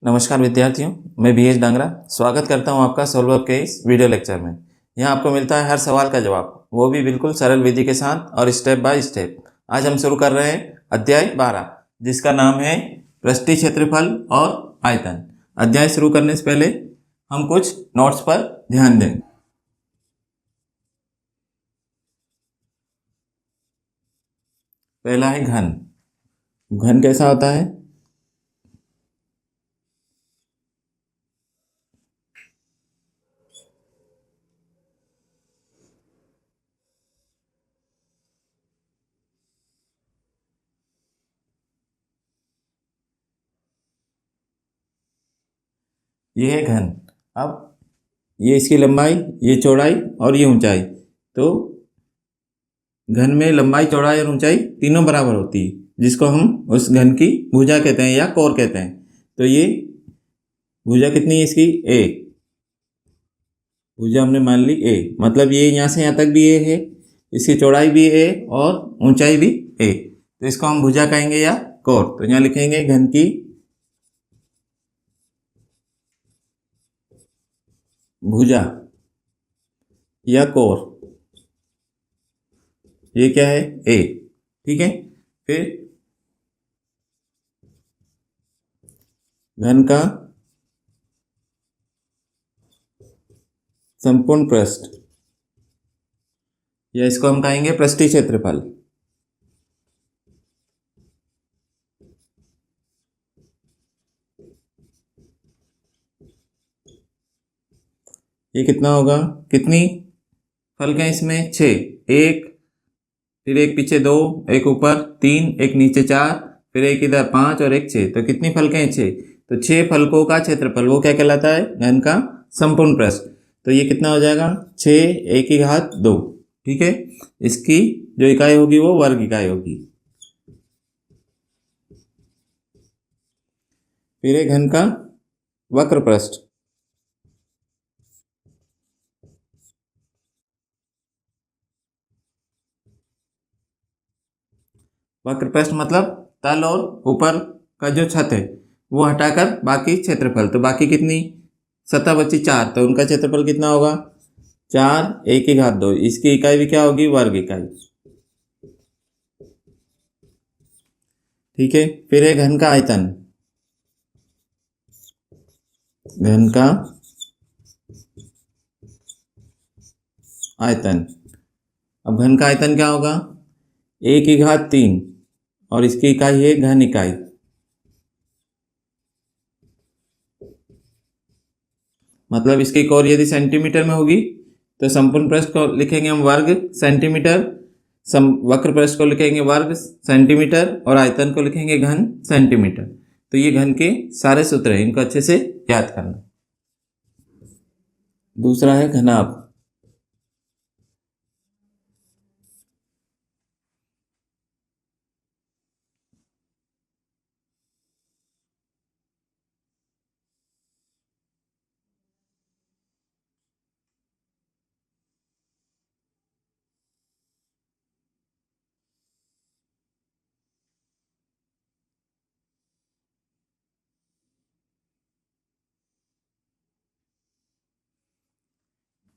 नमस्कार विद्यार्थियों, मैं बी एच डांगरा स्वागत करता हूं आपका सॉल्व अप के इस वीडियो लेक्चर में। यहां आपको मिलता है हर सवाल का जवाब, वो भी बिल्कुल सरल विधि के साथ और स्टेप बाय स्टेप। आज हम शुरू कर रहे हैं अध्याय 12, जिसका नाम है पृष्ठीय क्षेत्रफल और आयतन। अध्याय शुरू करने से पहले हम कुछ नोट्स पर ध्यान दें। पहला है घन। घन कैसा होता है? ये है घन। अब ये इसकी लंबाई, ये चौड़ाई और ये ऊंचाई। तो घन में लंबाई, चौड़ाई और ऊंचाई तीनों बराबर होती है, जिसको हम उस घन की भुजा कहते हैं या कोर कहते हैं। तो ये भुजा कितनी है इसकी? ए। भुजा हमने मान ली ए, मतलब ये यहाँ से यहाँ तक भी ए है, इसकी चौड़ाई भी ए और ऊंचाई भी ए। तो इसको हम भुजा कहेंगे या कोर। तो यहाँ लिखेंगे घन की भुजा या कोर। ये क्या है? ए। ठीक है। फिर घन का संपूर्ण पृष्ठ, या इसको हम कहेंगे पृष्ठीय क्षेत्रफल। ये कितना होगा? कितनी फलकें इसमें? 6। एक, फिर एक पीछे 2, एक ऊपर 3, एक नीचे 4, फिर एक इधर 5 और एक 6। तो कितनी फलकें हैं? 6। तो 6 फलकों का क्षेत्रफल वो क्या कहलाता है? घन का संपूर्ण पृष्ठ। तो ये कितना हो जाएगा? 6 एक की घात 2। ठीक है। इसकी जो इकाई होगी वो वर्ग इकाई होगी। फिर है घन का वक्र पृष्ठ। वक्र पृष्ठ मतलब तल और ऊपर का जो छत है वो हटाकर बाकी क्षेत्रफल। तो बाकी कितनी सतह बची? 4। तो उनका क्षेत्रफल कितना होगा? 4 एक की घात 2। इसकी इकाई भी क्या होगी? वर्ग इकाई। ठीक है। फिर है घन का आयतन। घन का आयतन। अब घन का आयतन क्या होगा? एक की घात 3 और इसकी इकाई है घन इकाई। मतलब इसकी कोर यदि सेंटीमीटर में होगी तो संपूर्ण पृष्ठ को लिखेंगे हम वर्ग सेंटीमीटर, वक्र पृष्ठ को लिखेंगे वर्ग सेंटीमीटर और आयतन को लिखेंगे घन सेंटीमीटर। तो ये घन के सारे सूत्र हैं, इनको अच्छे से याद करना। दूसरा है घनाभ।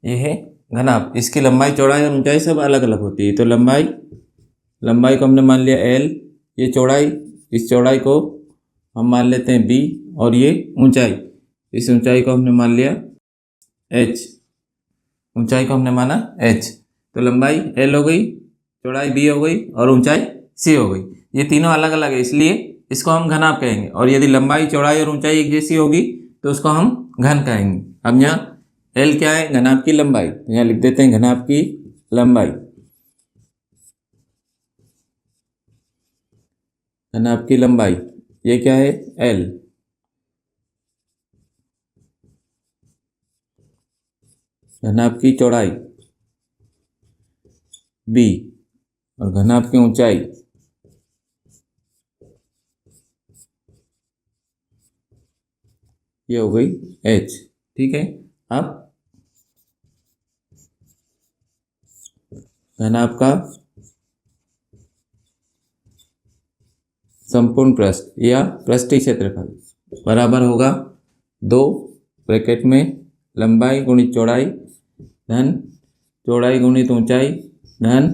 ये है घनाभ। इसकी लंबाई, चौड़ाई और ऊंचाई सब अलग अलग होती है। तो लंबाई को हमने मान लिया L। ये चौड़ाई, इस चौड़ाई को हम मान लेते हैं B। और ये ऊंचाई, इस ऊंचाई को हमने मान लिया H। ऊंचाई को हमने माना H। तो लंबाई L हो गई, चौड़ाई B हो गई और ऊंचाई C हो गई। ये तीनों अलग अलग है, इसलिए इसको हम घनाभ कहेंगे। और यदि लंबाई, चौड़ाई और ऊंचाई एक जैसी होगी तो उसको हम घन कहेंगे। अब यहाँ L क्या है? घनाभ की लंबाई। तो यहाँ लिख देते हैं घनाभ की लंबाई। घनाभ की लंबाई ये क्या है? L। घनाभ की चौड़ाई B और घनाभ की ऊंचाई ये हो गई H। ठीक है। अब घनाभ का संपूर्ण पृष्ठ या पृष्ठीय क्षेत्रफल, बराबर होगा 2 ब्रैकेट में लंबाई गुणित चौड़ाई धन चौड़ाई गुणित ऊंचाई धन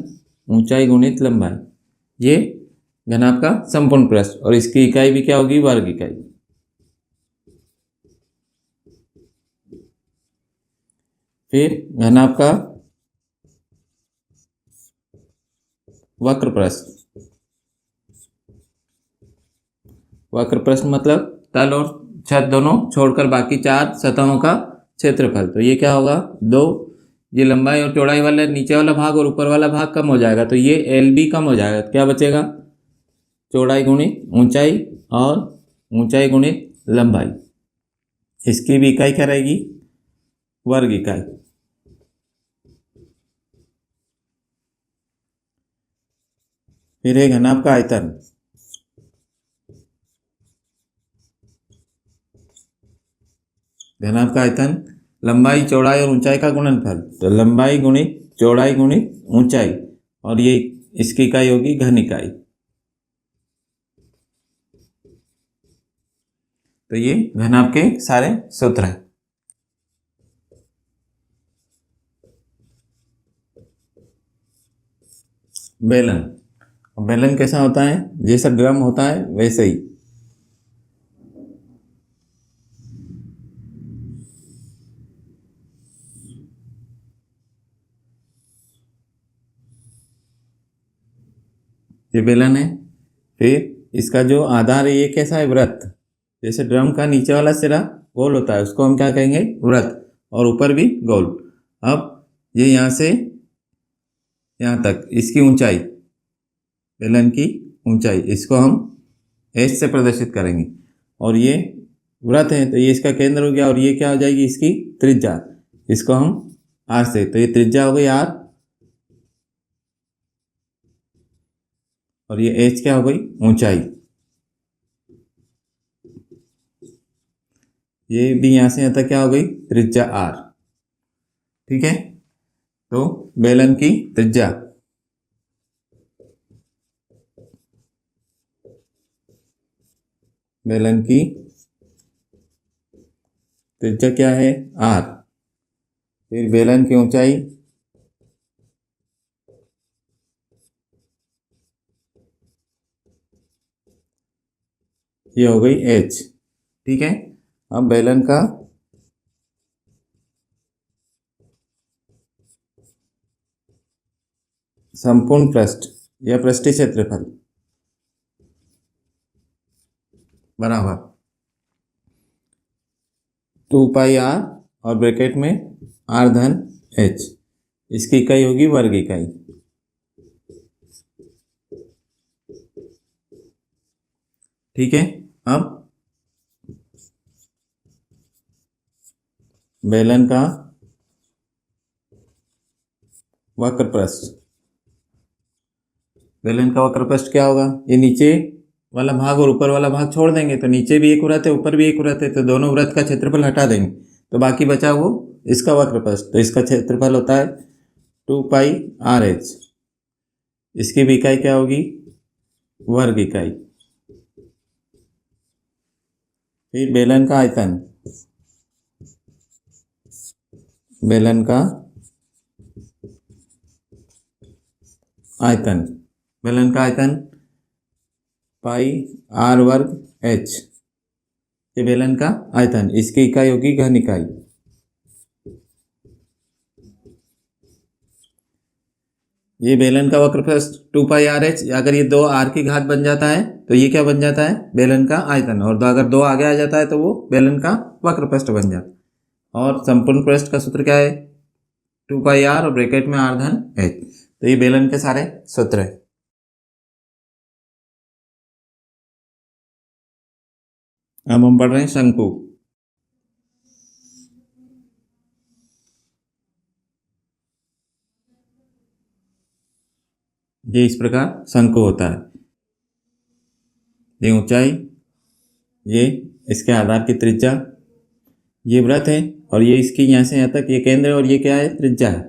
ऊंचाई गुणित लंबाई। ये घनाभ का संपूर्ण पृष्ठ और इसकी इकाई भी क्या होगी, वर्ग इकाई। फिर घनाभ का वक्र पृष्ठ। वक्र पृष्ठ मतलब तल और छत दोनों छोड़कर बाकी 4 सतहों का क्षेत्रफल। तो ये क्या होगा 2, ये लंबाई और चौड़ाई वाला नीचे वाला भाग और ऊपर वाला भाग कम हो जाएगा, तो ये एल बी कम हो जाएगा। क्या बचेगा, चौड़ाई गुणित ऊंचाई और ऊंचाई गुणित लंबाई। इसकी भी इकाई क्या रहेगी, वर्ग इकाई। फिर है घनाभ का आयतन। घनाभ का आयतन लंबाई चौड़ाई और ऊंचाई का गुणनफल। तो लंबाई गुणित चौड़ाई गुणित ऊंचाई और ये इसकी इकाई होगी घन इकाई। तो ये घनाभ के सारे सूत्र हैं। बेलन। बेलन कैसा होता है, जैसा ड्रम होता है वैसे ही। ये बेलन है। फिर इसका जो आधार है ये कैसा है, वृत्त। जैसे ड्रम का नीचे वाला सिरा गोल होता है उसको हम क्या कहेंगे, वृत्त, और ऊपर भी गोल। अब ये यहाँ से यहाँ तक इसकी ऊंचाई, बेलन की ऊंचाई, इसको हम एच से प्रदर्शित करेंगे। और ये वृत्त है तो ये इसका केंद्र हो गया, और ये क्या हो जाएगी, इसकी त्रिज्या, इसको हम आर से, तो ये त्रिज्या हो गई आर, और ये एच क्या हो गई, ऊंचाई। ये भी यहाँ से यहाँ तक क्या हो गई, त्रिज्या आर। ठीक है, तो बेलन की त्रिज्या, बेलन की त्रिज्या क्या है, आर। फिर बेलन की ऊंचाई, ये हो गई एच। ठीक है, अब बेलन का संपूर्ण पृष्ठ या पृष्ठीय क्षेत्रफल बराबर 2 पाई आर और ब्रैकेट में आर धन एच। इसकी इकाई होगी वर्ग इकाई। ठीक है, अब बेलन का वक्र पृष्ठ। बेलन का वक्र पृष्ठ क्या होगा, ये नीचे वाला भाग और ऊपर वाला भाग छोड़ देंगे, तो नीचे भी एक वृत्त है ऊपर भी एक वृत्त है, तो दोनों वृत्त का क्षेत्रफल हटा देंगे, तो बाकी बचा वो इसका वक्र पृष्ठ। तो इसका क्षेत्रफल होता है 2 पाई आर एच। इसकी भी इकाई क्या होगी, वर्ग इकाई। फिर बेलन का आयतन। बेलन का आयतन, बेलन का आयतन पाई आर वर्ग एच। ये बेलन का आयतन, इसकी इकाई होगी घन इकाई। ये बेलन का वक्र पृष्ठ 2 पाई आर एच, अगर ये 2 आर की घात बन जाता है तो ये क्या बन जाता है, बेलन का आयतन, और अगर 2 आगे आ जाता है तो वो बेलन का वक्र पृष्ठ बन जाता है। और संपूर्ण पृष्ठ का सूत्र क्या है, 2 पाई आर और ब्रैकेट में आर धन एच। तो ये बेलन के सारे सूत्र है। अब हम पढ़ रहे हैं शंकु। ये इस प्रकार शंकु होता है। ये ऊंचाई, ये इसके आधार की त्रिज्या, ये वृत्त है, और ये इसकी यहाँ से यहाँ तक ये केंद्र है, और ये क्या है, त्रिज्या है।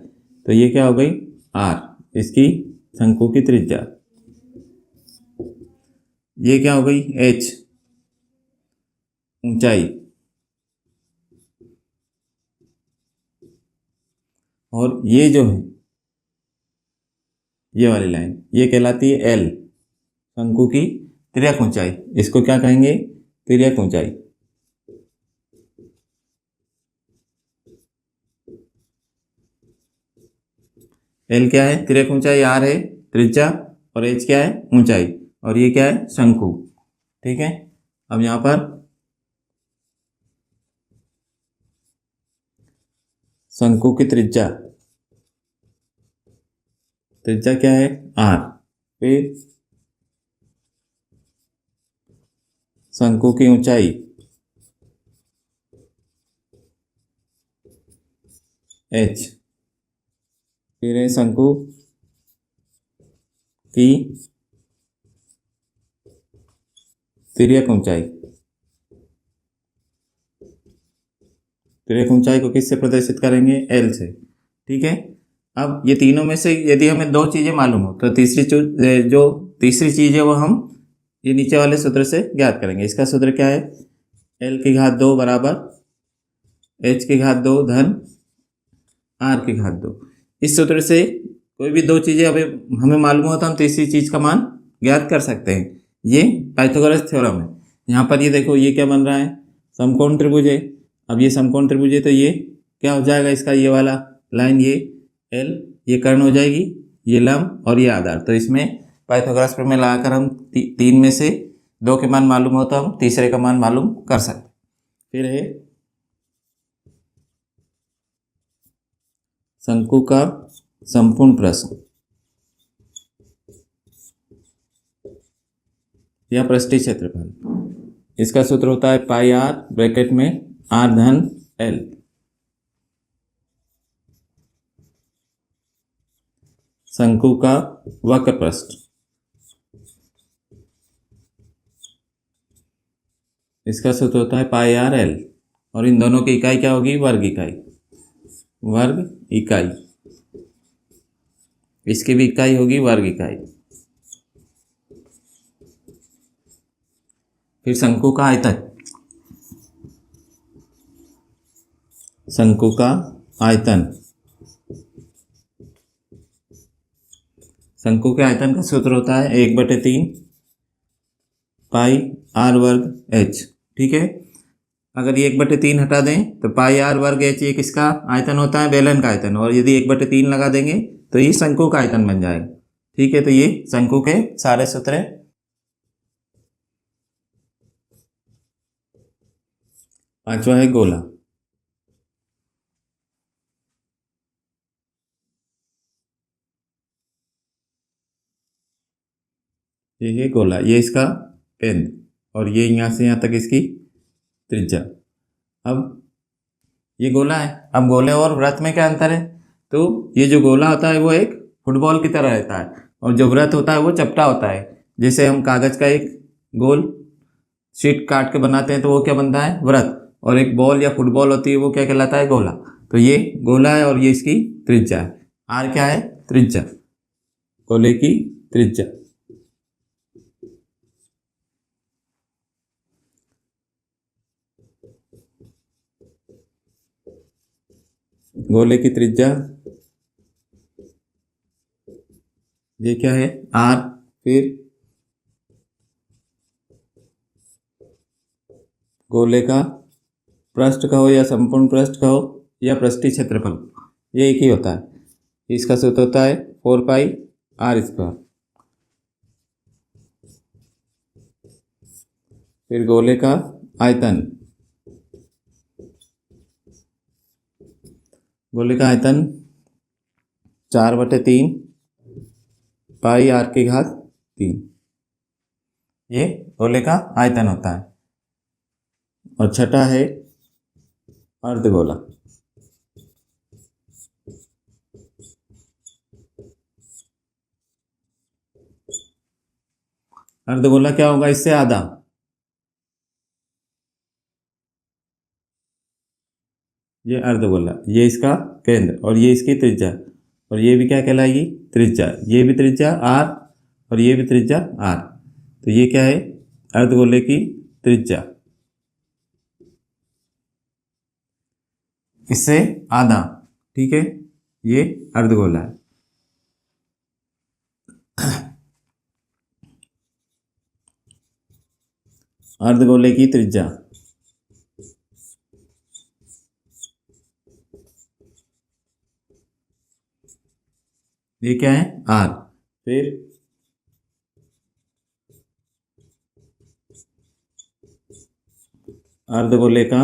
तो ये क्या हो गई, आर, इसकी शंकु की त्रिज्या। ये क्या हो गई, एच, ऊंचाई, और ये जो है ये वाली लाइन ये कहलाती है एल, शंकु की तिर्यक ऊंचाई। इसको क्या कहेंगे? तिर्यक ऊंचाई। एल क्या है? तिर्यक ऊंचाई। आर है त्रिज्या, और एच क्या है? ऊंचाई, और ये क्या है? शंकु। ठीक है। अब यहां पर शंकु की त्रिज्या, त्रिज्या क्या है? आर। फिर शंकु की ऊंचाई एच। फिर है शंकु की तिर्यक ऊंचाई। तिर्यक ऊंचाई को किससे प्रदर्शित करेंगे? एल से। ठीक है। अब ये तीनों में से यदि हमें दो चीजें मालूम हो तो जो तीसरी चीज है वो हम ये नीचे वाले सूत्र से ज्ञात करेंगे। इसका सूत्र क्या है? एल की घात 2 बराबर एच की घात 2 धन आर की घात 2। इस सूत्र से कोई भी दो चीजें हमें मालूम हो तो हम तीसरी चीज का मान ज्ञात कर सकते हैं। ये पाइथागोरस थ्योरम है। यहाँ पर ये देखो ये क्या बन रहा है? समकोण त्रिभुज है। अब ये समकोण त्रिभुज है तो ये क्या हो जाएगा? इसका ये वाला लाइन ये एल, ये कर्ण हो जाएगी, ये लंब और ये आधार। तो इसमें पाइथागोरस प्रमेय लगाकर हम तीन में से दो के मान मालूम हो तो हम तीसरे का मान मालूम कर सकते। फिर है शंकु का संपूर्ण प्रश्न या पृष्ठीय क्षेत्रफल। इसका सूत्र होता है पाई आर ब्रैकेट में आर धन एल। शंकु का वक्र पृष्ठ, इसका सूत्र होता है पाई आर एल, और इन दोनों की इकाई क्या होगी? वर्ग इकाई। वर्ग इकाई, इसकी भी इकाई होगी वर्ग इकाई। फिर शंकु का आयतन, शंकु का आयतन, शंकु के आयतन का सूत्र होता है 1/3 पाई आर वर्ग एच। ठीक है। अगर ये 1/3 हटा दें तो पाई आर वर्ग एच ये किसका आयतन होता है? बेलन का आयतन। और यदि 1/3 लगा देंगे तो ये शंकु का आयतन बन जाएगा। ठीक है। तो ये शंकु के सारे सूत्र हैं। पांचवा है गोला। ये है गोला, ये इसका केंद्र, और ये यहाँ से यहाँ तक इसकी त्रिज्या। अब ये गोला है। अब गोले और वृत्त में क्या अंतर है? तो ये जो गोला होता है वो एक फुटबॉल की तरह रहता है, और जो वृत्त होता है वो चपटा होता है। जैसे हम कागज का एक गोल शीट काट के बनाते हैं तो वो क्या बनता है? वृत्त। और एक बॉल या फुटबॉल होती है वो क्या कहलाता है? गोला। तो ये गोला है और ये इसकी त्रिज्या है। आर क्या है? त्रिज्या, गोले की त्रिज्या। गोले की त्रिज्या ये क्या है? आर। फिर गोले का पृष्ठ कहो या संपूर्ण पृष्ठ कहो या पृष्ठीय क्षेत्रफल, ये एक ही होता है। इसका सूत्र होता है 4 पाई आर स्क्वायर। फिर गोले का आयतन, गोले का आयतन 4/3 पाई आर की घात 3, ये गोले का आयतन होता है। और छठा है अर्धगोला। अर्धगोला क्या होगा? इससे आधा। ये अर्धगोला, ये इसका केंद्र और ये इसकी त्रिज्या, और ये भी क्या कहलाएगी? त्रिज्या। ये भी त्रिज्या आर और ये भी त्रिज्या आर। तो ये क्या है? अर्धगोले की त्रिज्या। इससे आधा, ठीक है, ये अर्धगोला है। अर्धगोले की त्रिज्या ये क्या है, आर। फिर अर्धगोले का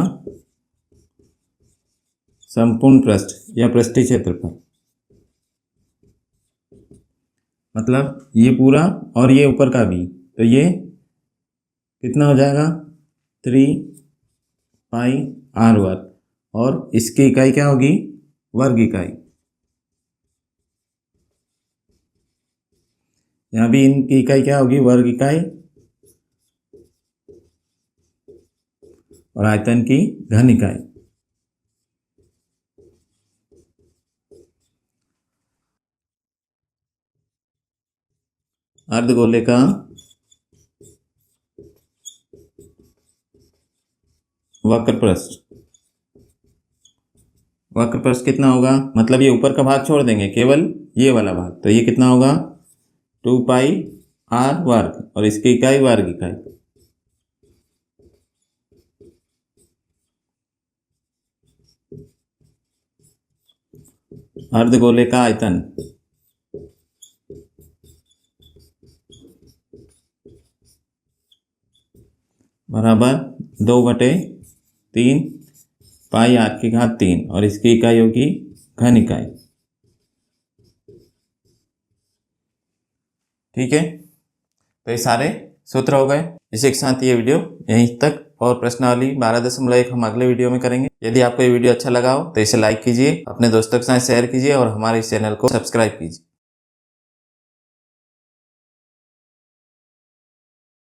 संपूर्ण पृष्ठ या पृष्ठीय क्षेत्रफल, मतलब ये पूरा और ये ऊपर का भी, तो ये कितना हो जाएगा, 3πr वर्ग, और इसकी इकाई क्या होगी, वर्ग इकाई। यहाँ भी इनकी इकाई क्या होगी, वर्ग इकाई, और आयतन की घन इकाई। अर्धगोले का वक्र पृष्ठ, वक्र पृष्ठ कितना होगा, मतलब ये ऊपर का भाग छोड़ देंगे, केवल ये वाला भाग, तो ये कितना होगा, 2πr वर्ग, और इसकी इकाई वर्ग इकाई। अर्धगोले का आयतन बराबर 2/3 πr⁴ और इसकी इकाई होगी घन इकाई। ठीक है, तो ये सारे सूत्र हो गए। इसी के साथ ये वीडियो यहीं तक, और प्रश्नावली 12.1 हम अगले वीडियो में करेंगे। यदि आपको ये वीडियो अच्छा लगा हो तो इसे लाइक कीजिए, अपने दोस्तों के साथ शेयर कीजिए, और हमारे इस चैनल को सब्सक्राइब कीजिए।